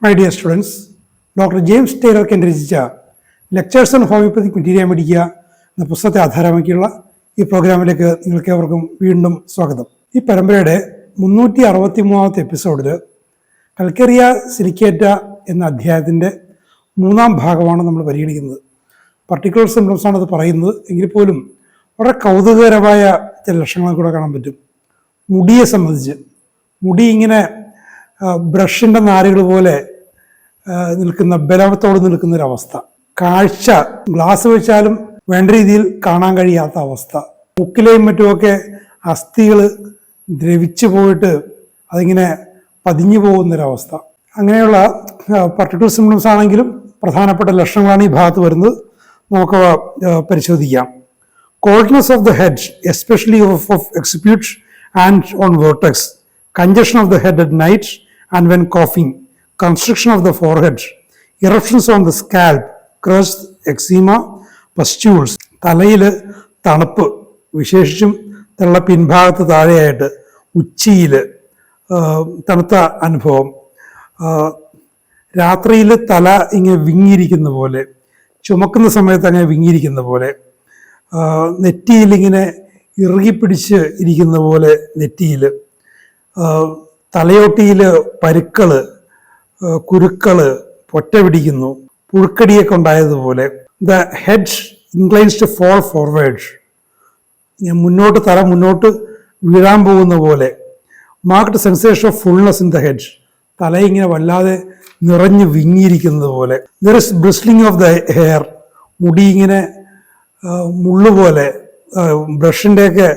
My dear students, doctor James Tyler Kent രചിച്ച lectures on homoeopathic materia medica എന്ന പുസ്തകത്തെ ആധാരമാക്കിയുള്ള ഈ പ്രോഗ്രാമിലേക്ക് നിങ്ങൾക്ക് ഏവർക്കും വീണ്ടും സ്വാഗതം. ഈ പരമ്പരയുടെ 363 എപ്പിസോഡിൽ കൽക്കേറിയ സിലിക്കേറ്റ എന്ന അധ്യായത്തിൻ്റെ 3-ാം ഭാഗമാണ് നമ്മൾ പരിഗണിക്കുന്നത്. പർട്ടിക്കുലർ സിംപ്റ്റംസാണ് അത് പറയുന്നത്, എങ്കിൽ പോലും വളരെ കൗതുകകരമായ ചില ലക്ഷണങ്ങൾ കൂടെ കാണാൻ പറ്റും. മുടിയെ സംബന്ധിച്ച് മുടി ഇങ്ങനെ ബ്രഷിൻ്റെ നാരുകൾ പോലെ നിൽക്കുന്ന, ബലവത്തോട് നിൽക്കുന്നൊരവസ്ഥ. കാഴ്ച ഗ്ലാസ് വെച്ചാലും വേണ്ട രീതിയിൽ കാണാൻ കഴിയാത്ത അവസ്ഥ. മുക്കിലെയും മറ്റുമൊക്കെ അസ്ഥികൾ ദ്രവിച്ചു പോയിട്ട് അതിങ്ങനെ പതിഞ്ഞു പോകുന്നൊരവസ്ഥ. അങ്ങനെയുള്ള പർട്ടിക്കുലർ സിംപ്റ്റംസ് ആണെങ്കിലും പ്രധാനപ്പെട്ട ലക്ഷണങ്ങളാണ് ഈ ഭാഗത്ത് വരുന്നത്. നമുക്ക് പരിശോധിക്കാം. Coldness of the head, especially of occiput and on vertex, congestion of the head at night and when coughing, constriction of the forehead, eruptions on the scalp, crust, eczema, pustules. തലയിൽ തണുപ്പ്, വിശേഷിച്ചും തല പിൻഭാഗത്ത് താഴെയായിട്ട് ഉച്ചിയിൽ തണുത്ത അനുഭവം, രാത്രിയിൽ തല ഇങ്ങനെ വിങ്ങിയിരിക്കുന്ന പോലെ, ചുമക്കുന്ന സമയത്ത് അങ്ങനെ വിങ്ങിയിരിക്കുന്ന പോലെ, നെറ്റിയിലിങ്ങനെ ഇറുകിപ്പിടിച്ച് ഇരിക്കുന്ന പോലെ, നെറ്റിയിൽ തലയോട്ടിയിൽ പരുക്കൾ, കുരുക്കൾ, പൊറ്റ പിടിക്കുന്നു, പുഴുക്കടിയൊക്കെ ഉണ്ടായതുപോലെ. The head inclines to fall forward, മുന്നോട്ട് തല മുന്നോട്ട് വീഴാൻ പോകുന്ന പോലെ. Marked sensation of fullness in the head, തല ഇങ്ങനെ വല്ലാതെ നിറഞ്ഞ് വിങ്ങിയിരിക്കുന്നത് പോലെ. There is bristling of the hair, മുടി ഇങ്ങനെ മുള്ളുപോലെ, ബ്രഷിൻ്റെയൊക്കെ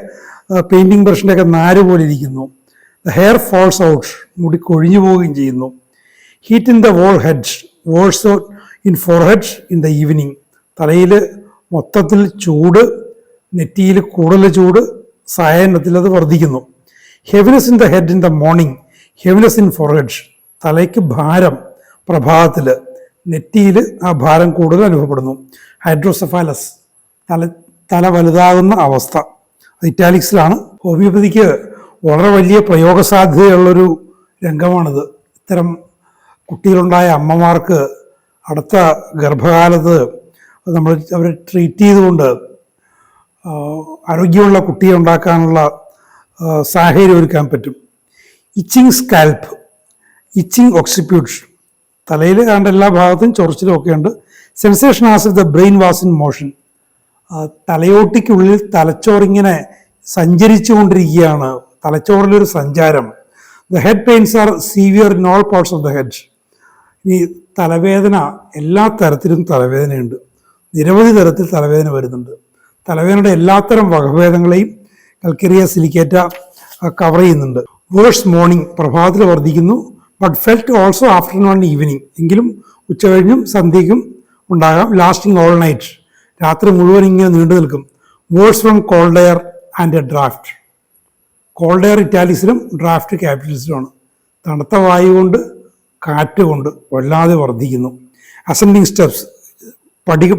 പെയിൻറ്റിങ് ബ്രഷിൻ്റെയൊക്കെ നാര് പോലെ ഇരിക്കുന്നു. The hair falls out, മുടി കൊഴിഞ്ഞു പോവുകയും ചെയ്യുന്നു. Heat in the whole head, worse in forehead in the evening, തലയിൽ മൊത്തത്തിൽ ചൂട്, നെറ്റിയിൽ കൂടുതൽ ചൂട്, സായാഹ്നത്തിൽ അത് വർദ്ധിക്കുന്നു. Heaviness in the head in the morning, heaviness in forehead, തലയ്ക്ക് ഭാരം പ്രഭാതത്തിൽ, നെറ്റിയിൽ ആ ഭാരം കൂടുതൽ അനുഭവപ്പെടുന്നു. ഹൈഡ്രോസെഫാലസ്, തല വലുതാകുന്ന അവസ്ഥ. ഇറ്റാലിക്സിലാണ്. ഹോമിയോപ്പതിക്ക് വളരെ വലിയ പ്രയോഗസാധ്യതയുള്ളൊരു രംഗമാണിത്. ഇത്തരം കുട്ടികളുണ്ടായ അമ്മമാർക്ക് അടുത്ത ഗർഭകാലത്ത് നമ്മൾ അവരെ ട്രീറ്റ് ചെയ്തുകൊണ്ട് ആരോഗ്യമുള്ള കുട്ടിയെ ഉണ്ടാക്കാനുള്ള സാഹചര്യം ഒരുക്കാൻ പറ്റും. ഇച്ചിങ് സ്കാൽപ്പ്, ഇച്ചിങ് ഓക്സിപ്യൂട്ട്, തലയിൽ കണ്ട എല്ലാ ഭാഗത്തും ചൊറിച്ചിലും ഒക്കെ ഉണ്ട്. Sensation as if the brain was in motion, തലയോട്ടിക്കുള്ളിൽ തലച്ചോറിങ്ങനെ സഞ്ചരിച്ചു കൊണ്ടിരിക്കുകയാണ്, തലച്ചോറിലൊരു സഞ്ചാരം. The head pains are severe in all parts of the head. ഈ തലവേദന, എല്ലാ തരത്തിലും തലവേദനയുണ്ട്, നിരവധി തരത്തിൽ തലവേദന വരുന്നുണ്ട്. തലവേദനയുടെ എല്ലാത്തരം വകഭേദങ്ങളെയും കൽക്കേറിയ സിലിക്കേറ്റ കവർ ചെയ്യുന്നുണ്ട്. വേഴ്സ് മോർണിംഗ്, പ്രഭാതത്തിൽ വർദ്ധിക്കുന്നു. But felt also afternoon and evening, എങ്കിലും ഉച്ചകഴിഞ്ഞും സന്ധ്യയ്ക്കും ഉണ്ടാകാം. ലാസ്റ്റിംഗ് ഓൾ നൈറ്റ്, രാത്രി മുഴുവൻ ഇങ്ങനെ നീണ്ടു നിൽക്കും. Worse from cold air and a draft, cold air ഇറ്റാലിക്സിലും ഡ്രാഫ്റ്റ് ക്യാപിറ്റൽസിലുമാണ്. തണുത്ത വായു കൊണ്ട്, കാറ്റ് കൊണ്ട് വല്ലാതെ വർദ്ധിക്കുന്നു. അസെൻഡിങ് സ്റ്റെപ്സ്,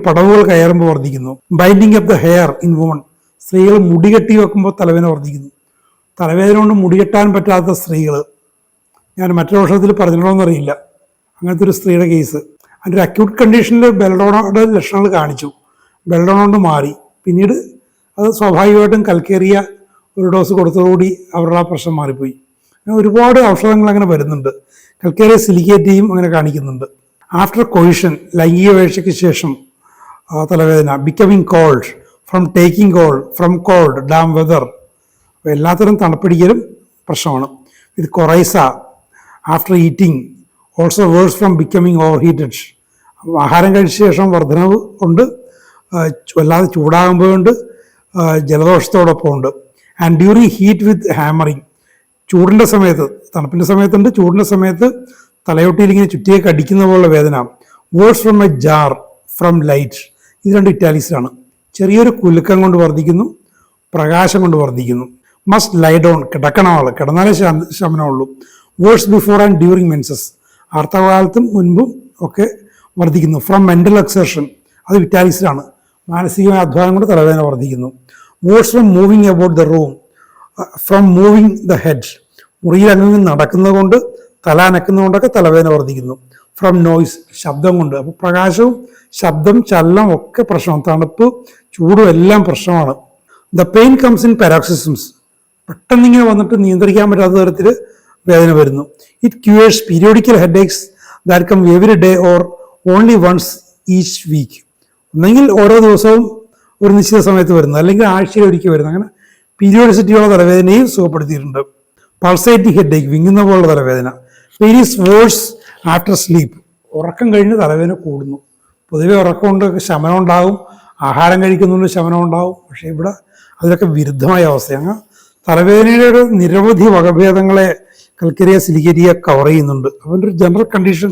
പടവുകൾ കയറുമ്പോൾ വർദ്ധിക്കുന്നു. Binding up the hair in woman, സ്ത്രീകൾ മുടി കെട്ടി വെക്കുമ്പോൾ തലവേദന വർദ്ധിക്കുന്നു. തലവേദന കൊണ്ട് മുടികെട്ടാൻ പറ്റാത്ത സ്ത്രീകൾ, ഞാൻ മറ്റൊരു വർഷത്തിൽ പറഞ്ഞിട്ടുണ്ടോയെന്നറിയില്ല, അങ്ങനത്തെ ഒരു സ്ത്രീയുടെ കേസ്. അതിൻ്റെ ഒരു അക്യൂട്ട് കണ്ടീഷനിൽ ബെൽഡോണയുടെ ലക്ഷണങ്ങൾ കാണിച്ചു, ബെൽഡോണ കൊണ്ട് മാറി. പിന്നീട് അത് സ്വാഭാവികമായിട്ടും കൽക്കേറിയ ഒരു ഡോസ് കൊടുത്തതോടുകൂടി അവരുടെ ആ പ്രശ്നം മാറിപ്പോയി. അങ്ങനെ ഒരുപാട് ഔഷധങ്ങൾ അങ്ങനെ വരുന്നുണ്ട്. കൽക്കേറിയ സിലിക്കേറ്റയും അങ്ങനെ കാണിക്കുന്നുണ്ട്. ആഫ്റ്റർ കൊയിഷൻ, ലൈംഗിക വീഴ്ചയ്ക്ക് ശേഷം തലവേദന. Becoming cold, from taking cold, from cold, damp weather, അപ്പോൾ എല്ലാത്തരം തണുപ്പിടിക്കലും പ്രശ്നമാണ്. With coryza, after eating, also worse from becoming over heated, ആഹാരം കഴിച്ച ശേഷം വർധനവ് കൊണ്ട്, വല്ലാതെ ചൂടാകുമ്പോഴുണ്ട്, ജലദോഷത്തോടൊപ്പം ഉണ്ട്. And during heat with hammering, ചൂടിൻ്റെ സമയത്ത്, തണുപ്പിൻ്റെ സമയത്തുണ്ട്, ചൂടിൻ്റെ സമയത്ത് തലയോട്ടിയിൽ ഇങ്ങനെ ചുറ്റിയൊക്കെ അടിക്കുന്ന പോലുള്ള വേദന. Worse from a jar, from light, ഇത് രണ്ട് ഇറ്റാലിക്സിലാണ്. ചെറിയൊരു കുലുക്കം കൊണ്ട് വർദ്ധിക്കുന്നു, പ്രകാശം കൊണ്ട് വർദ്ധിക്കുന്നു. മസ്റ്റ് ലൈ ഡൗൺ, കിടക്കണം ആൾ, കിടന്നാലേ ശമനമുള്ളൂ. Worse before and during menses, ആർത്തവകാലത്തും മുൻപും ഒക്കെ വർദ്ധിക്കുന്നു. ഫ്രം മെൻ്റൽ എക്സർഷൻ, അത് ഇറ്റാലിക്സിലാണ്. മാനസികമായ അധ്വാനം കൊണ്ട് തലവേദന വർദ്ധിക്കുന്നു. Worse from moving about the room, from moving the head, മുറിയിൽ അങ്ങനെ നടക്കുന്നത് കൊണ്ട്, തല അനക്കുന്നതുകൊണ്ടൊക്കെ തലവേദന വർദ്ധിക്കുന്നു. ഫ്രം നോയ്സ്, ശബ്ദം കൊണ്ട്. അപ്പോൾ പ്രകാശവും ശബ്ദം, ചലനം ഒക്കെ പ്രശ്നമാണ്. തണുപ്പ്, ചൂടും എല്ലാം പ്രശ്നമാണ്. The pain comes in paroxysms, പെട്ടെന്ന് ഇങ്ങനെ വന്നിട്ട് നിയന്ത്രിക്കാൻ പറ്റാത്ത തരത്തിൽ വേദന വരുന്നു. It cures periodical headaches that come every day or only once each week. ഒന്നെങ്കിൽ ഓരോ ദിവസവും ഒരു നിശ്ചിത സമയത്ത് വരുന്നു, അല്ലെങ്കിൽ ആഴ്ചയിൽ ഒരിക്കൽ വരുന്നു. അങ്ങനെ പീരിയോഡിസിറ്റിയുള്ള തലവേദനയും സുഖപ്പെടുത്തിയിട്ടുണ്ട്. പൾസേറ്റിംഗ് ഹെഡേക്ക്, വിങ്ങുന്ന പോലുള്ള തലവേദന. Pain is worse after sleep, ഉറക്കം കഴിഞ്ഞ് തലവേദന കൂടുന്നു. പൊതുവെ ഉറക്കം കൊണ്ട് ശമനം ഉണ്ടാകും, ആഹാരം കഴിക്കുന്നതുകൊണ്ട് ശമനം ഉണ്ടാകും. പക്ഷേ ഇവിടെ അതിലൊക്കെ വിരുദ്ധമായ അവസ്ഥയാണ്. തലവേദനയുടെ ഒരു നിരവധി വകഭേദങ്ങളെ കൽക്കരിയ സിലിക്കേരിയ കവർ ചെയ്യുന്നുണ്ട്. അവൻ്റെ ഒരു ജനറൽ കണ്ടീഷൻ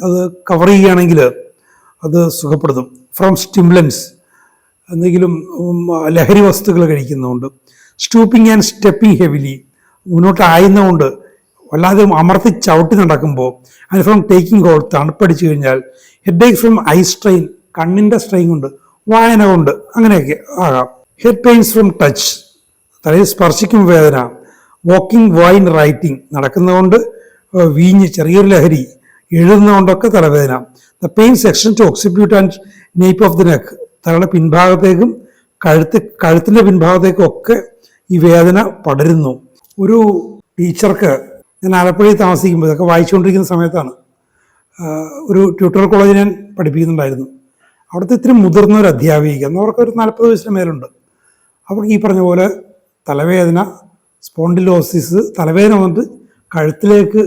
അത് കവർ ചെയ്യുകയാണെങ്കിൽ അത് സുഖപ്പെടുത്തും. ഫ്രം സ്റ്റിമുലൻസ്, എന്തെങ്കിലും ലഹരി വസ്തുക്കൾ കഴിക്കുന്നതുകൊണ്ട്. സ്റ്റൂപ്പിംഗ് ആൻഡ് സ്റ്റെപ്പിംഗ് ഹെവിലി, മുന്നോട്ട് ആയുന്നതുകൊണ്ട് വല്ലാതെ അമർത്തി ചവിട്ടി നടക്കുമ്പോൾ. ആൻഡ് ഫ്രം ടേക്കിംഗ് ഹോൾ, തണുപ്പടിച്ചു കഴിഞ്ഞാൽ. ഹെഡേക്ക് ഫ്രം ഐ സ്ട്രെയിൻ, കണ്ണിൻ്റെ സ്ട്രെയിൻ കൊണ്ട്, വായന കൊണ്ട്, അങ്ങനെയൊക്കെ ആകാം. ഹെഡ് പെയിൻസ് ഫ്രം ടച്ച്, തലയിൽ സ്പർശിക്കും വേദന. വാക്കിംഗ്, വൈൻ, റൈറ്റിംഗ്, നടക്കുന്നതുകൊണ്ട് വീഞ്ഞ്, ചെറിയൊരു ലഹരി, എഴുതുന്നതുകൊണ്ടൊക്കെ തലവേദന. The pains extend to occiput and nape of the neck, തലയുടെ പിൻഭാഗത്തേക്കും കഴുത്തിൻ്റെ പിൻഭാഗത്തേക്കും ഒക്കെ ഈ വേദന പടരുന്നു. ഒരു ടീച്ചർക്ക്, ഞാൻ ആലപ്പുഴയിൽ താമസിക്കുമ്പോൾ ഇതൊക്കെ വായിച്ചുകൊണ്ടിരിക്കുന്ന സമയത്താണ്, ഒരു ട്യൂട്ടോറിയൽ കോളേജിൽ ഞാൻ പഠിപ്പിക്കുന്നുണ്ടായിരുന്നു. അവിടുത്തെ ഇത്തിരി മുതിർന്ന ഒരു അധ്യാപിക, എന്നവർക്ക് ഒരു 40 വയസ്സിന് മേലുണ്ട്. അവർക്ക് ഈ പറഞ്ഞ പോലെ തലവേദന, സ്പോണ്ടിലോസിസ്, തലവേദന വന്നിട്ട് കഴുത്തിലേക്ക്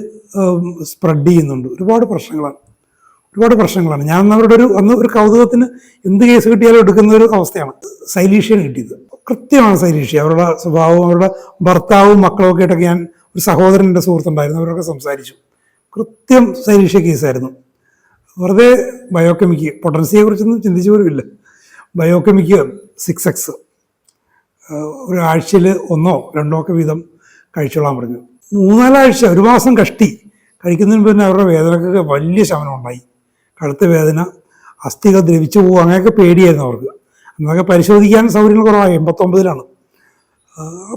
സ്പ്രെഡ് ചെയ്യുന്നുണ്ട്. ഒരുപാട് പ്രശ്നങ്ങളാണ്. ഞാൻ അവരുടെ അന്ന് ഒരു കൗതുകത്തിന് എന്ത് കേസ് കിട്ടിയാലും എടുക്കുന്ന ഒരു അവസ്ഥയാണ്. സൈലീഷ്യയാണ് കിട്ടിയത്. കൃത്യമാണ് സൈലീഷ്യ, അവരുടെ സ്വഭാവവും അവരുടെ ഭർത്താവും മക്കളും ഒക്കെ ആയിട്ടൊക്കെ ഞാൻ, ഒരു സഹോദരൻ എൻ്റെ സുഹൃത്തുണ്ടായിരുന്നു, അവരൊക്കെ സംസാരിച്ചു. കൃത്യം സൈലീഷ്യ കേസായിരുന്നു. വെറുതെ ബയോകെമിക്ക്, പൊട്ടൻസിയെ കുറിച്ചൊന്നും ചിന്തിച്ചു പോലുമില്ല. ബയോകെമിക്ക് 6X ഒരാഴ്ചയിൽ 1 or 2 ഒക്കെ വീതം കഴിച്ചോളാൻ പറഞ്ഞു. 3-4 ആഴ്ച, ഒരു മാസം കഷ്ടി കഴിക്കുന്നതിന് പിന്നെ അവരുടെ വേദനക്കൊക്കെ വലിയ ശമനം ഉണ്ടായി. കഴുത്ത് വേദന, അസ്ഥികൾ ദ്രവിച്ചു പോകും, അങ്ങനെയൊക്കെ പേടിയായിരുന്നു അവർക്ക്. അന്നൊക്കെ പരിശോധിക്കാൻ സൗകര്യങ്ങൾ കുറവായി. 89-ലാണ്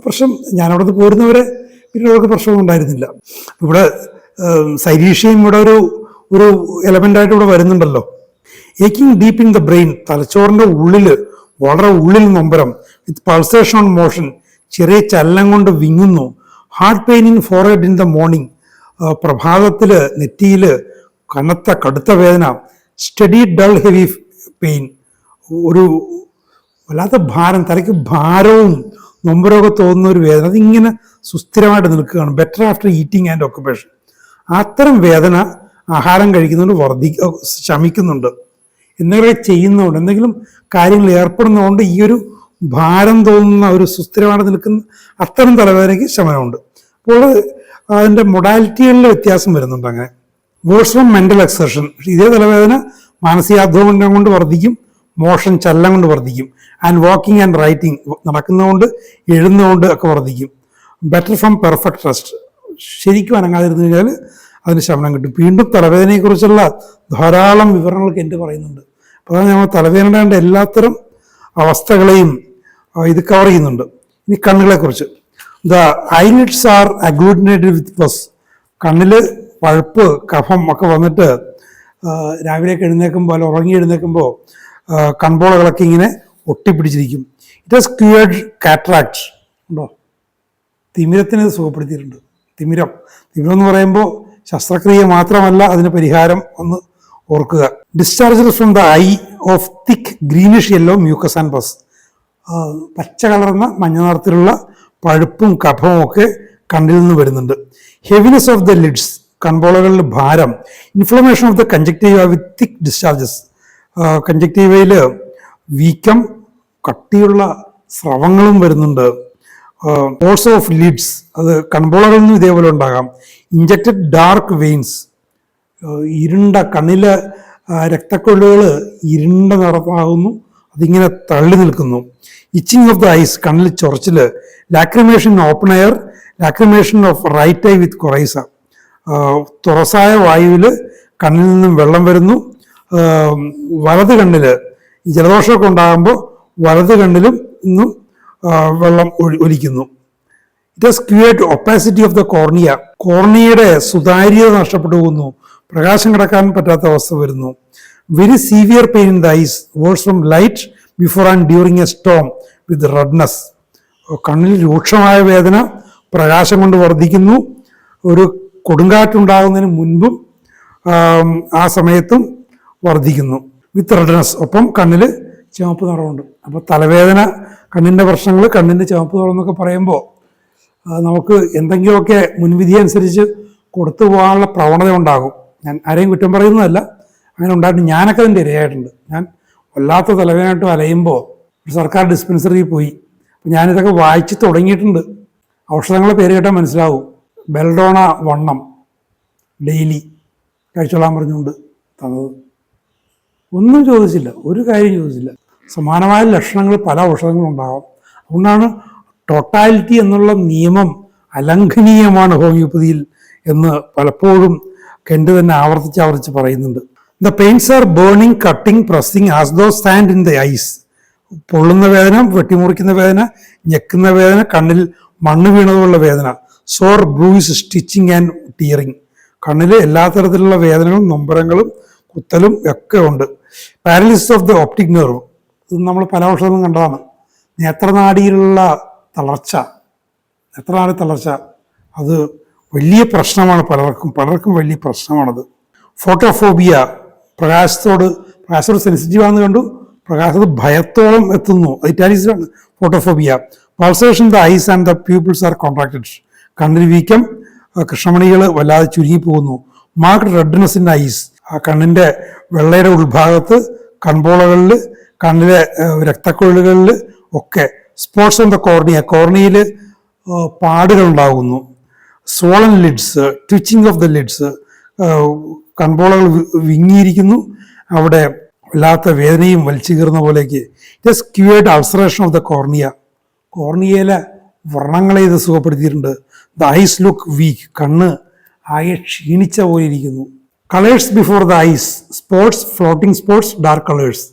പ്രശ്നം. ഞാനവിടുന്ന് പോരുന്നവരെ പിന്നെ അവർക്ക് പ്രശ്നമൊന്നും ഉണ്ടായിരുന്നില്ല. ഇവിടെ സൈലീഷ്യയും ഇവിടെ ഒരു എലമെൻ്റായിട്ട് ഇവിടെ വരുന്നുണ്ടല്ലോ. Aching deep in the brain, തലച്ചോറിൻ്റെ ഉള്ളിൽ, വളരെ ഉള്ളിൽ നൊമ്പരം. വിത്ത് പൾസേഷൻ ഓൺ മോഷൻ, ചെറിയ ചലനം കൊണ്ട് വിങ്ങുന്നു. Hard pain in forehead in the morning, പ്രഭാതത്തിൽ നെറ്റിയിൽ കടുത്ത വേദന. സ്റ്റഡി ഡൾ ഹെവി പെയിൻ, ഒരു വല്ലാത്ത ഭാരം, തലയ്ക്ക് ഭാരവും നൊമ്പരമൊക്കെ തോന്നുന്ന ഒരു വേദന, അതിങ്ങനെ സുസ്ഥിരമായിട്ട് നിൽക്കുകയാണ്. Better after eating and occupation, അത്തരം വേദന ആഹാരം കഴിക്കുന്നതുകൊണ്ട് ശമിക്കുന്നുണ്ട്. എന്തെങ്കിലും ചെയ്യുന്നതുകൊണ്ട്, എന്തെങ്കിലും കാര്യങ്ങൾ ഏർപ്പെടുന്നതുകൊണ്ട് ഈ ഒരു ഭാരം തോന്നുന്ന, ഒരു സുസ്ഥിരമായിട്ട് നിൽക്കുന്ന അത്തരം തലവേദനയ്ക്ക് ശമനമുണ്ട്. അപ്പോൾ അതിൻ്റെ മൊഡാലിറ്റികളിൽ വ്യത്യാസം വരുന്നുണ്ട്. അങ്ങനെ വേഴ്സ് ഫ്രം മെൻ്റൽ എക്സർഷൻ, ഇതേ തലവേദന മാനസികാധ്വാനം കൊണ്ട് വർദ്ധിക്കും, മോഷൻ, ചലനം കൊണ്ട് വർദ്ധിക്കും. ആൻഡ് വാക്കിംഗ് ആൻഡ് റൈറ്റിംഗ്, നടക്കുന്നതുകൊണ്ട് എഴുതുന്നതുകൊണ്ട് ഒക്കെ വർദ്ധിക്കും. ബെറ്റർ ഫ്രം പെർഫെക്റ്റ് റെസ്റ്റ്, ശരിക്കും അനങ്ങാതിരുന്നു കഴിഞ്ഞാൽ അതിന് ശമനം കിട്ടും. വീണ്ടും തലവേദനയെക്കുറിച്ചുള്ള ധാരാളം വിവരണങ്ങൾക്ക് എൻ്റെ പറയുന്നുണ്ട്. അപ്പോൾ അതാണ് നമ്മൾ തലവേദനയുടെ എല്ലാത്തരം അവസ്ഥകളെയും ഇത് കവർ ചെയ്യുന്നുണ്ട്. ഇനി കണ്ണുകളെക്കുറിച്ച്. ദ ഐലിഡ്സ് ആർ അഗ്ലൂട്ടിനേറ്റഡ് വിത്ത് പസ്, കണ്ണിൽ പഴുപ്പ്, കഫം ഒക്കെ വന്നിട്ട് രാവിലെയൊക്കെ എഴുന്നേൽക്കുമ്പോൾ, അല്ല ഉറങ്ങി എഴുന്നേൽക്കുമ്പോൾ കൺപോളകളൊക്കെ ഇങ്ങനെ ഒട്ടിപ്പിടിച്ചിരിക്കും. ഇറ്റ് ഹാസ് ക്യൂർഡ് കാറ്ററാക്ട്, ഉണ്ടോ? തിമിരത്തിന് സുഖപ്പെടുത്തിയിട്ടുണ്ട്. തിമിരം എന്ന് പറയുമ്പോൾ ശസ്ത്രക്രിയ മാത്രമല്ല അതിന് പരിഹാരം, ഒന്ന് ഓർക്കുക. Discharge from the eye of thick greenish yellow mucus and pus, പച്ച കളർന്ന മഞ്ഞ നിറത്തിലുള്ള പഴുപ്പും കഫവും ഒക്കെ കണ്ണിൽ നിന്ന് വരുന്നുണ്ട്. ഹെവിനെസ് ഓഫ് ദ ലിഡ്സ്, കൺപോളകളിൽ ഭാരം. Inflammation of the conjunctiva with thick discharges, കഞ്ചക്റ്റീവയിൽ വീക്കം, കട്ടിയുള്ള സ്രവങ്ങളും വരുന്നുണ്ട്. ഓൾസോ ഓഫ് ലിഡ്സ്, അത് കൺപോളകളിൽ നിന്നും ഇതേപോലെ ഉണ്ടാകാം. ഇഞ്ചക്റ്റഡ് ഡാർക്ക് വെയിൻസ്, ഇരുണ്ട കണ്ണിലെ രക്തക്കൊള്ളുകൾ ഇരുണ്ട നിറമാകുന്നു, അതിങ്ങനെ തള്ളി നിൽക്കുന്നു. ഇച്ചിങ് ഓഫ് ദ ഐസ്, കണ്ണിൽ ചൊറച്ചിൽ. Lacrimation open air, lacrimation of right eye with coryza, തുറസായ വായുവിൽ കണ്ണിൽ നിന്നും വെള്ളം വരുന്നു. വലത് കണ്ണിൽ ഈ ജലദോഷമൊക്കെ ഉണ്ടാകുമ്പോൾ വലത് കണ്ണിലും നിന്നും വെള്ളം ഒലിക്കുന്നു. It has create opacity of the cornea, കോർണിയയുടെ സുതാര്യത നഷ്ടപ്പെട്ടു പോകുന്നു, പ്രകാശം കിടക്കാൻ പറ്റാത്ത അവസ്ഥ വരുന്നു. Very severe pain in the eyes worse from light before and during a storm with redness. കണ്ണിൽ രൂക്ഷമായ വേദന പ്രകാശം കൊണ്ട് വർദ്ധിക്കുന്നു, ഒരു കൊടുങ്കാറ്റുണ്ടാകുന്നതിന് മുൻപും ആ സമയത്തും വർദ്ധിക്കുന്നു. വിത്ത് റെഡ്നെസ്, ഒപ്പം കണ്ണിൽ ചുവപ്പ് നിറമുണ്ട്. അപ്പോൾ തലവേദന, കണ്ണിൻ്റെ പ്രശ്നങ്ങൾ, കണ്ണിൻ്റെ ചുവപ്പ് നിറം എന്നൊക്കെ പറയുമ്പോൾ നമുക്ക് എന്തെങ്കിലുമൊക്കെ മുൻവിധി അനുസരിച്ച് കൊടുത്തു പോകാനുള്ള പ്രവണത ഉണ്ടാകും. ഞാൻ ആരെയും കുറ്റം പറയുന്നതല്ല, അങ്ങനെ ഉണ്ടായിട്ട് ഞാനൊക്കെ അതിൻ്റെ ഇരയായിട്ടുണ്ട്. ഞാൻ വല്ലാത്ത തലവേദനയായിട്ട് അലയുമ്പോൾ ഒരു സർക്കാർ ഡിസ്പെൻസറിയിൽ പോയി. ഞാനിതൊക്കെ വായിച്ച് തുടങ്ങിയിട്ടുണ്ട്. ഔഷധങ്ങളെ പേര് കേട്ടാൽ മനസ്സിലാവും. ബെൽഡോണ വണ്ണം ഡെയിലി കഴിച്ചോളാൻ പറഞ്ഞുകൊണ്ട് തന്നത്. ഒന്നും ചോദിച്ചില്ല, ഒരു കാര്യം ചോദിച്ചില്ല. സമാനമായ ലക്ഷണങ്ങൾ പല ഔഷധങ്ങളുണ്ടാകാം. അതുകൊണ്ടാണ് ടോട്ടാലിറ്റി എന്നുള്ള നിയമം അലംഘനീയമാണ് ഹോമിയോപ്പതിയിൽ എന്ന് പലപ്പോഴും കെൻഡ് തന്നെ ആവർത്തിച്ച് പറയുന്നുണ്ട്. The pains are burning, cutting, pressing as though stand in the eyes. പൊള്ളുന്ന വേദന, വെട്ടിമുറിക്കുന്ന വേദന, ഞെക്കുന്ന വേദന, കണ്ണിൽ മണ്ണ് വീണതുള്ള വേദന. സോർ, ബ്രൂയിസ്, സ്റ്റിച്ചിങ് ആൻഡ് ടിയറിങ്. കണ്ണിൽ എല്ലാ തരത്തിലുള്ള വേദനകളും നൊമ്പരങ്ങളും കുത്തലും ഒക്കെ ഉണ്ട്. Paralysis of the optic nerve, ഇത് നമ്മൾ പല ഔഷധങ്ങളും കണ്ടതാണ്. നേത്രനാടിയിലുള്ള തളർച്ച, നേത്രനാടി തളർച്ച, അത് വലിയ പ്രശ്നമാണ് പലർക്കും വലിയ പ്രശ്നമാണത്. ഫോട്ടോഫോബിയ, പ്രകാശത്തോട് സെൻസിറ്റീവ് ആണെന്ന് കണ്ടു, പ്രകാശത്ത് ഭയത്തോളം എത്തുന്നു, ഇറ്റാലിക്സിലാണ് photophobia. Pulsation the eyes and the pupils are contracted. കണ്ണിൽ വീക്കം, കൃഷ്ണമണികൾ വല്ലാതെ ചുരുങ്ങിപ്പോകുന്നു. മാർക്ക്ഡ് റെഡ്നെസ് ഇൻ ഐസ്, ആ കണ്ണിൻ്റെ വെള്ളയുടെ ഉൾഭാഗത്ത്, കൺപോളകളിൽ, കണ്ണിലെ രക്തക്കൊഴലുകളിൽ ഒക്കെ. സ്പോട്സ് ഓൺ ദ കോർണിയ, കോർണിയയിൽ പാടുകൾ ഉണ്ടാകുന്നു. Swollen lids, twitching of the lids, കൺപോളകൾ വിങ്ങിയിരിക്കുന്നു, അവിടെ വല്ലാത്ത വേദനയും വലിച്ചു കീറുന്ന പോലേക്ക്. It cured ulceration of the cornea, കോർണിയയിലെ വ്രണങ്ങളെ ഇത് സുഖപ്പെടുത്തിയിട്ടുണ്ട്. ദ ഐസ് ലുക്ക് വീക്ക്, കണ്ണ് ആകെ ക്ഷീണിച്ച പോലെ ഇരിക്കുന്നു. Colours before the eyes, spots, floating spots, dark colours.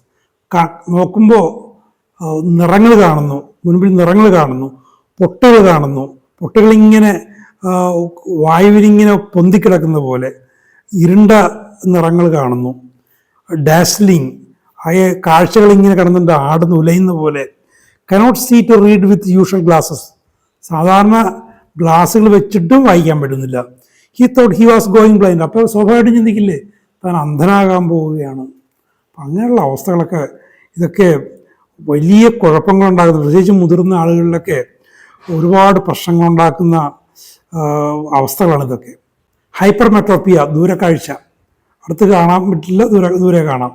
നോക്കുമ്പോൾ നിറങ്ങൾ കാണുന്നു, മുൻപിൽ നിറങ്ങൾ കാണുന്നു, പൊട്ടുകൾ കാണുന്നു, പൊട്ടുകളിങ്ങനെ വായുവിലിങ്ങനെ പൊന്തിക്കിടക്കുന്ന പോലെ ഇരുണ്ട നിറങ്ങൾ കാണുന്നു. ഡാസ്ലിംഗ്, ആയ കാഴ്ചകളിങ്ങനെ കിടന്നുണ്ട് ആടുന്ന് ഉലയുന്ന പോലെ. Cannot see to read with usual glasses, സാധാരണ ഗ്ലാസ്സുകൾ വെച്ചിട്ടും വായിക്കാൻ പറ്റുന്നില്ല. He thought he was going blind, അപ്പോൾ സ്വാഭാവികമായിട്ടും ചിന്തിക്കില്ലേ താൻ അന്ധനാകാൻ പോവുകയാണ്. അപ്പം അങ്ങനെയുള്ള അവസ്ഥകളൊക്കെ, ഇതൊക്കെ വലിയ കുഴപ്പങ്ങളുണ്ടാകുന്നു. പ്രത്യേകിച്ച് മുതിർന്ന ആളുകളിലൊക്കെ ഒരുപാട് പ്രശ്നങ്ങളുണ്ടാക്കുന്ന അവസ്ഥകളാണ് ഇതൊക്കെ. ഹൈപ്പർമെട്രോപ്പിയ, ദൂരക്കാഴ്ച, അടുത്ത് കാണാൻ പറ്റില്ല, ദൂരെ കാണാം.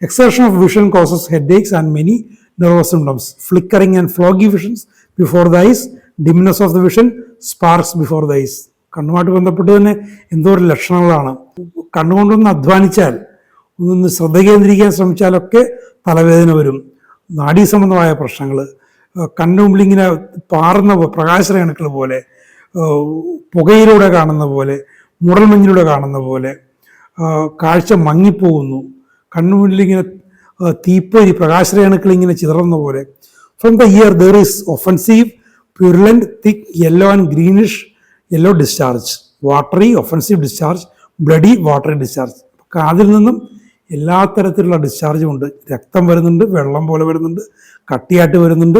Exertion of vision causes headaches and many nervous symptoms. Flickering and ഫ്ലോഗി visions before the eyes, dimness of the vision, sparks before the eyes. കണ്ണുമായിട്ട് ബന്ധപ്പെട്ട് തന്നെ എന്തോ ഒരു ലക്ഷണങ്ങളാണ്. കണ്ണുകൊണ്ടൊന്ന് അധ്വാനിച്ചാൽ, ഒന്ന് ശ്രദ്ധ കേന്ദ്രീകരിക്കാൻ ശ്രമിച്ചാലൊക്കെ തലവേദന വരും. നാഡീ സംബന്ധമായ പ്രശ്നങ്ങൾ, കണ്ണു മുമ്പിലിങ്ങനെ പാറുന്ന പ്രകാശരേണുക്കൾ പോലെ, പുകയിലൂടെ കാണുന്ന പോലെ, മുടൽമഞ്ഞിലൂടെ കാണുന്ന പോലെ, കാഴ്ച മങ്ങിപ്പോകുന്നു, കണ്ണുമുന്നിലിങ്ങനെ തീപ്പൊരി പ്രകാശരേണുക്കൾ ഇങ്ങനെ ചിതറുന്ന പോലെ. From the ear there is offensive, purulent, thick, yellow and greenish yellow discharge, watery, offensive discharge, bloody, watery discharge. കാതിൽ നിന്നും എല്ലാ തരത്തിലുള്ള ഡിസ്ചാർജും ഉണ്ട്. രക്തം വരുന്നുണ്ട്, വെള്ളം പോലെ വരുന്നുണ്ട്, കട്ടിയായിട്ട് വരുന്നുണ്ട്,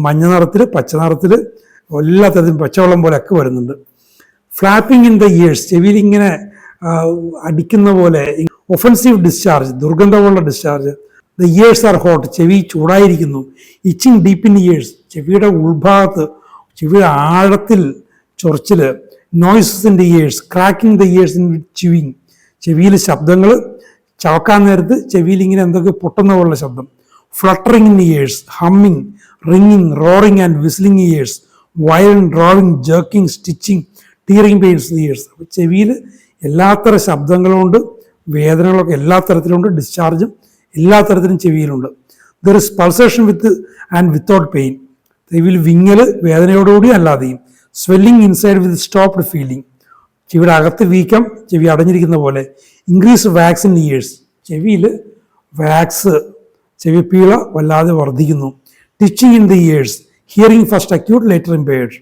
മഞ്ഞ നിറത്തിൽ, പച്ച നിറത്തിൽ, എല്ലാ തരത്തിലും പച്ചവെള്ളം പോലെയൊക്കെ വരുന്നുണ്ട്. ഫ്ലാപ്പിംഗ് ഇൻ ദ ഇയേഴ്സ്, ചെവിയിൽ ഇങ്ങനെ അടിക്കുന്ന പോലെ. ഒഫൻസീവ് ഡിസ്ചാർജ്, ദുർഗന്ധമുള്ള discharge. The ears are hot, ചെവി ചൂടായിരിക്കുന്നു. ഇച്ചിങ് ഡീപ്പ് ഇൻ ഇയേഴ്സ്, ചെവിയുടെ ഉൾഭാഗത്ത്, ചെവിയുടെ ആഴത്തിൽ ചൊറിച്ചിൽ. Noises in the ears, cracking the ears in with chewing, ചെവിയിൽ ശബ്ദങ്ങൾ, ചവക്കാൻ നേരത്ത് ചെവിയിൽ ഇങ്ങനെ എന്തൊക്കെ പൊട്ടുന്ന പോലുള്ള ശബ്ദം. ഫ്ലട്ടറിങ് ഇൻ ഇയേഴ്സ്, ഹമ്മിങ്, റിങ്ങിങ്, roaring and whistling ears, violent drawing, jerking, stitching, tearing pains ears. അപ്പോൾ ചെവിയിൽ എല്ലാത്തരം ശബ്ദങ്ങളുമുണ്ട്, വേദനകളൊക്കെ എല്ലാ തരത്തിലുണ്ട്, ഡിസ്ചാർജും എല്ലാ തരത്തിലും ചെവിയിലുണ്ട്. There is pulsation with and without pain, ചെവിയിൽ വിങ്ങൽ, വേദനയോടുകൂടി അല്ലാതെയും. Swelling inside with stopped feeling, ചെവിയുടെ അകത്ത് വീക്കം, ചെവി അടഞ്ഞിരിക്കുന്ന പോലെ. ഇൻക്രീസ് വാക്സ് ഇൻ ഇയേഴ്സ്, ചെവിയിൽ വാക്സ്, ചെവി പീള വല്ലാതെ വർദ്ധിക്കുന്നു. ടിച്ചിങ് in the ears, hearing first acute later impaired,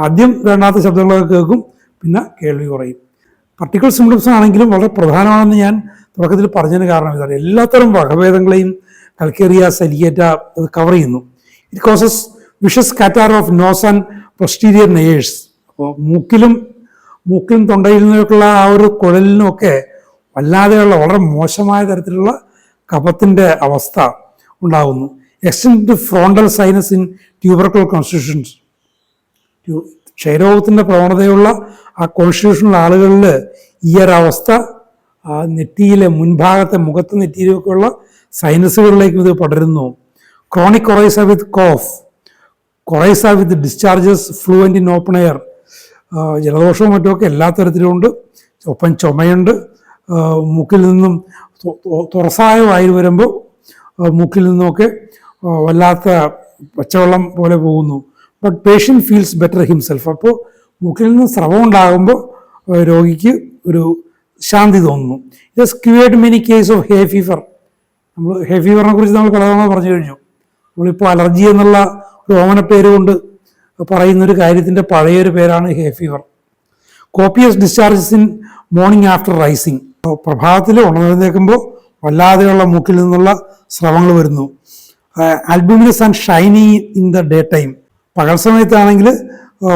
ആദ്യം വേണ്ടാത്ത ശബ്ദങ്ങളൊക്കെ കേൾക്കും, പിന്നെ കേൾവി കുറയും. പർട്ടിക്കുലർ സിംറ്റംസ് ആണെങ്കിലും വളരെ പ്രധാനമാണെന്ന് ഞാൻ തുടക്കത്തിൽ പറഞ്ഞതിന് കാരണം ഇതാണ്. എല്ലാത്തരം വകഭേദങ്ങളെയും കൽക്കേറിയ സലിയേറ്റ അത് കവർ ചെയ്യുന്നു. It causes vicious catarrh of nose and posterior nares. അപ്പോൾ മൂക്കിലും തൊണ്ടയിൽ നിന്നൊക്കെയുള്ള ആ ഒരു കുഴലിനുമൊക്കെ വല്ലാതെയുള്ള വളരെ മോശമായ തരത്തിലുള്ള കഫത്തിൻ്റെ അവസ്ഥ ഉണ്ടാകുന്നു. Extend frontal sinus in tubercular constitutions. ക്ഷയരോഗത്തിൻ്റെ പ്രവണതയുള്ള ആ കോൺസ്റ്റിറ്റ്യൂഷണൽ ആളുകളിൽ ഈ ഒരവസ്ഥ നെറ്റിയിലെ മുൻഭാഗത്തെ മുഖത്ത് നെറ്റിയിലൊക്കെയുള്ള സൈനസുകളിലേക്ക് ഇത് പടരുന്നു. Chronic coryza with cough, coryza with discharges fluent in open air. ജലദോഷവും മറ്റുമൊക്കെ എല്ലാ തരത്തിലും ഉണ്ട്. ഒപ്പം ചുമയുണ്ട്. മൂക്കിൽ നിന്നും തുറസായ വായു വരുമ്പോൾ മൂക്കിൽ നിന്നുമൊക്കെ വല്ലാത്ത പച്ചവെള്ളം പോലെ പോകുന്നു. But patient feels better himself. അപ്പോൾ മൂക്കിൽ നിന്ന് സ്രവം ഉണ്ടാകുമ്പോൾ രോഗിക്ക് ഒരു ശാന്തി തോന്നുന്നു. It has cured many case of hay fever. നമ്മൾ ഹേ ഫീവറിനെ കുറിച്ച് നമ്മൾ പലതവണ പറഞ്ഞു കഴിഞ്ഞു. നമ്മളിപ്പോൾ അലർജി എന്നുള്ള ഒരു ഓമന പേര് കൊണ്ട് പറയുന്നൊരു കാര്യത്തിൻ്റെ പഴയൊരു പേരാണ് hay fever. Copious discharges in morning after rising. പ്രഭാതത്തിൽ ഉണർന്നേക്കുമ്പോൾ വല്ലാതെയുള്ള മൂക്കിൽ നിന്നുള്ള സ്രവങ്ങൾ വരുന്നു. Albuminous and shiny in the day time. പകൽ സമയത്താണെങ്കിൽ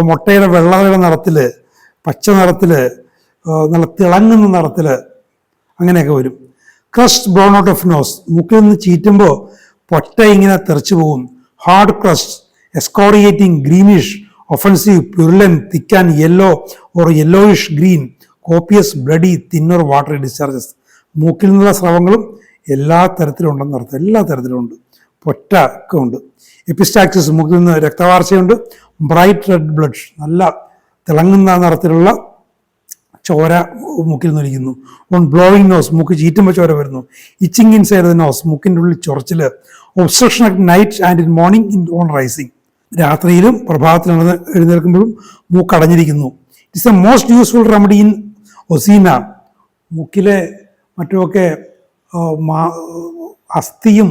മുട്ടയുടെ വെള്ളയുടെ നിറത്തിൽ, പച്ച നിറത്തിൽ, നല്ല തിളങ്ങുന്ന നിറത്തിൽ അങ്ങനെയൊക്കെ വരും. Crust blown out of nose. മൂക്കിൽ നിന്ന് ചീറ്റുമ്പോൾ പൊട്ട ഇങ്ങനെ തെറിച്ചു പോകും. Hard crust, excoriating, greenish, offensive, purulent, thick and yellow or yellowish green, copious, bloody, thinner, watery discharges. മൂക്കിൽ നിന്നുള്ള സ്രവങ്ങളും എല്ലാ തരത്തിലും ഉണ്ടെന്ന് അർത്ഥം. എല്ലാ തരത്തിലും ഉണ്ട്. പൊറ്റ ഒക്കെ ഉണ്ട്. എപ്പിസ്റ്റാക്സിസ്, മൂക്കിൽ നിന്ന് രക്തവാർച്ചയുണ്ട്. ബ്രൈറ്റ് റെഡ് ബ്ലഡ്, നല്ല തിളങ്ങുന്ന നിറത്തിലുള്ള ചോര മൂക്കിൽ നിന്നിരിക്കുന്നു. ഓൺ ബ്ലോവിങ് നോസ്, മൂക്ക് ചീറ്റുമ്പോൾ ചോര വരുന്നു. Itching inside the nose, മൂക്കിൻ്റെ ഉള്ളിൽ ചൊറച്ചിൽ. Obstruction at night and in morning in on rising. രാത്രിയിലും പ്രഭാതത്തിൽ എഴുന്നേൽക്കുമ്പോഴും മൂക്ക് അടഞ്ഞിരിക്കുന്നു. It's a most useful remedy in ozaena. മൂക്കിലെ മറ്റുമൊക്കെ അസ്ഥിയും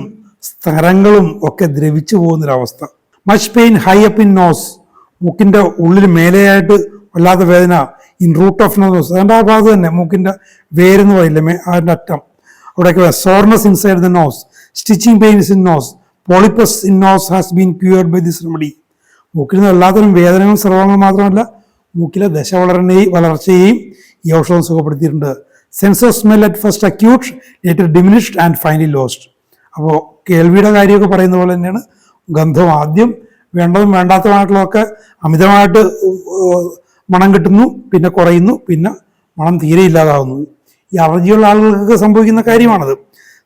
സ്ഥലങ്ങളും ഒക്കെ ദ്രവിച്ചു പോകുന്നൊരവസ്ഥ. Much pain high up in nose. മൂക്കിൻ്റെ ഉള്ളിൽ മേലെയായിട്ട് വല്ലാത്ത വേദന. ഇൻ റൂട്ട് ഓഫ് നോസ്, അതിൻ്റെ ആ ഭാഗത്ത് തന്നെ മൂക്കിൻ്റെ വേരെന്ന് പറയില്ലേ, അതിൻ്റെ അറ്റം അവിടെയൊക്കെ. Soreness inside the nose, stitching pains in nose, polypus in nose has been cured by this remedy. മൂക്കിൽ നിന്ന് എല്ലാത്തരം വേദനകളും സ്രവങ്ങളും മാത്രമല്ല മൂക്കിലെ ദശ വളർച്ചയെയും ഈ ഔഷധം സുഖപ്പെടുത്തിയിട്ടുണ്ട്. Sense of smell at first acute, later diminished and finally lost. അപ്പോൾ കേൾവിയുടെ കാര്യമൊക്കെ പറയുന്ന പോലെ തന്നെയാണ് ഗന്ധം. ആദ്യം വേണ്ടതും വേണ്ടാത്തതുമായിട്ടുള്ളതൊക്കെ അമിതമായിട്ട് മണം കിട്ടുന്നു, പിന്നെ കുറയുന്നു, പിന്നെ മണം തീരെ ഇല്ലാതാകുന്നു. ഈ അലർജിയുള്ള ആളുകൾക്കൊക്കെ സംഭവിക്കുന്ന കാര്യമാണത്.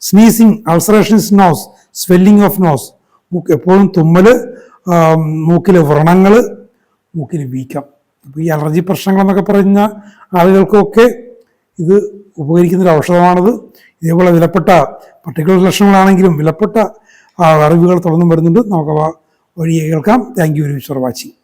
Sneezing, ulcerations nose, swelling of nose. മൂക്ക് എപ്പോഴും തുമ്മൽ, മൂക്കിൽ വ്രണങ്ങൾ, മൂക്കിൽ വീക്കം. അപ്പോൾ ഈ അലർജി പ്രശ്നങ്ങളെന്നൊക്കെ പറഞ്ഞ ആളുകൾക്കൊക്കെ ഇത് ഉപകരിക്കുന്നൊരു ഔഷധമാണിത്. ഇതേപോലെ വിലപ്പെട്ട പർട്ടിക്കുലർ ലക്ഷണങ്ങളാണെങ്കിലും വിലപ്പെട്ട അറിവുകൾ തുടർന്നും വരുന്നുണ്ട്. നമുക്ക് വഴിയെ കേൾക്കാം. Thank you very much for watching.